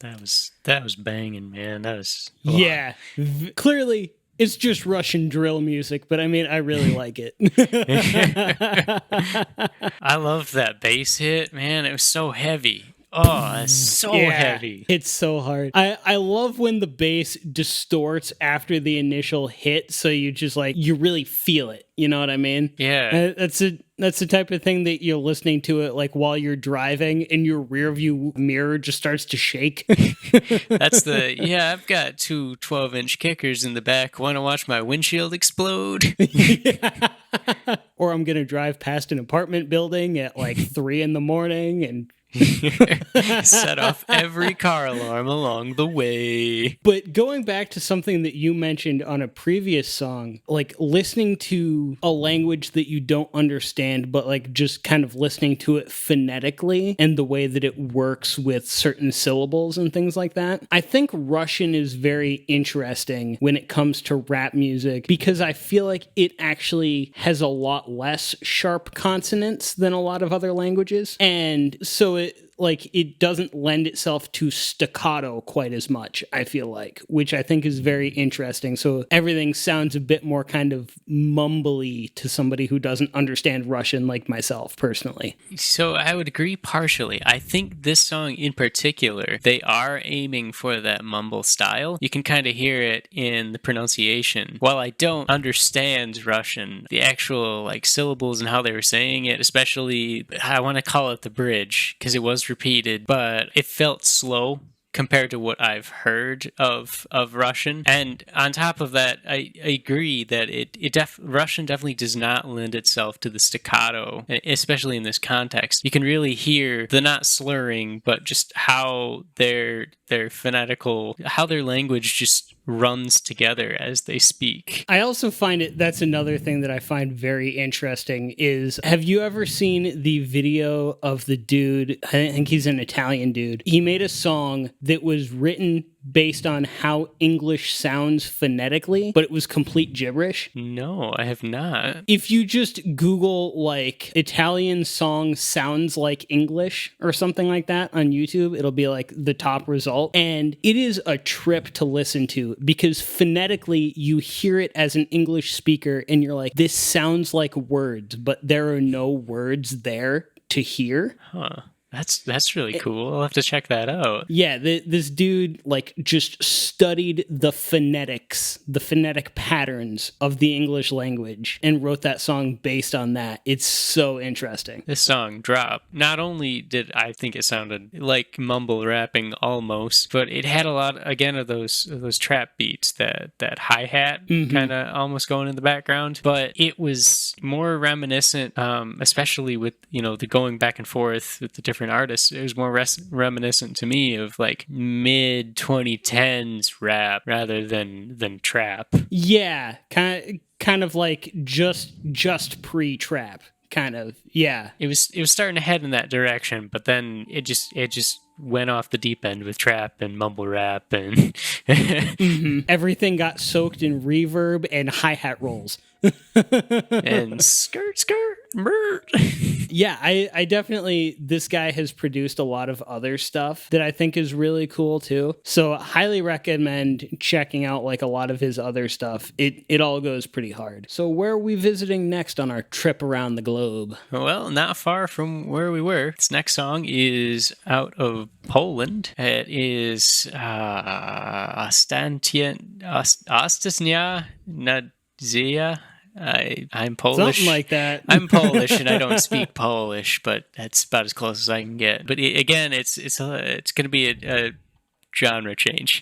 That was banging, man. That was Yeah, clearly it's just Russian drill music, but I mean, I really like it. I love that bass hit, man. It was so heavy. Oh, it's so Yeah, heavy. it's so hard. I love when the bass distorts after the initial hit, so you just like you really feel it. You know what I mean? Yeah. That's the type of thing that you're listening to it like while you're driving and your rear view mirror just starts to shake. I've got two 12-inch kickers in the back. Want to watch my windshield explode? Or I'm gonna drive past an apartment building at like 3 in the morning and Set off every car alarm along the way. But going back to something that you mentioned on a previous song, like listening to a language that you don't understand, but like just kind of listening to it phonetically and the way that it works with certain syllables and things like that. I think Russian is very interesting when it comes to rap music because I feel like it actually has a lot less sharp consonants than a lot of other languages. And so it doesn't lend itself to staccato quite as much, I feel like, which I think is very interesting. So everything sounds a bit more kind of mumbly to somebody who doesn't understand Russian like myself personally. So I would agree partially. I think this song in particular, they are aiming for that mumble style. You can kind of hear it in the pronunciation. While I don't understand Russian, the actual like syllables and how they were saying it, especially I want to call it the bridge because it was repeated, but it felt slow compared to what I've heard of Russian. And on top of that, I agree that Russian definitely does not lend itself to the staccato, especially in this context. You can really hear the not slurring, but just how their phonetical, how their language just runs together as they speak. I also find that's another thing that I find very interesting is, have you ever seen the video of the dude, I think he's an Italian dude, he made a song that was written based on how English sounds phonetically, but it was complete gibberish? No, I have not. If you just Google like Italian song sounds like English or something like that on YouTube, it'll be like the top result. And it is a trip to listen to because phonetically you hear it as an English speaker and you're like, this sounds like words, but there are no words there to hear. Huh. That's really cool. I'll have to check that out. Yeah, this dude like just studied the phonetics, the phonetic patterns of the English language and wrote that song based on that. It's so interesting. This song Drop, not only did I think it sounded like mumble rapping almost, but it had a lot again of those trap beats, that hi-hat kind of almost going in the background, but it was more reminiscent, especially with the going back and forth with the different artists. It was more reminiscent to me of like mid 2010s rap rather than trap. Yeah, kind of like just pre-trap kind of. Yeah, it was starting to head in that direction, but then it just went off the deep end with trap and mumble rap and everything got soaked in reverb and hi-hat rolls. And skirt Mert. Yeah, I definitely, this guy has produced a lot of other stuff that I think is really cool too. So highly recommend checking out like a lot of his other stuff. It all goes pretty hard. So where are we visiting next on our trip around the globe? Well, not far from where we were. This next song is out of Poland. It is Ostasnia Nadzieja. I'm Polish. Something like that. I'm Polish and I don't speak Polish, but that's about as close as I can get. But again, it's going to be a genre change.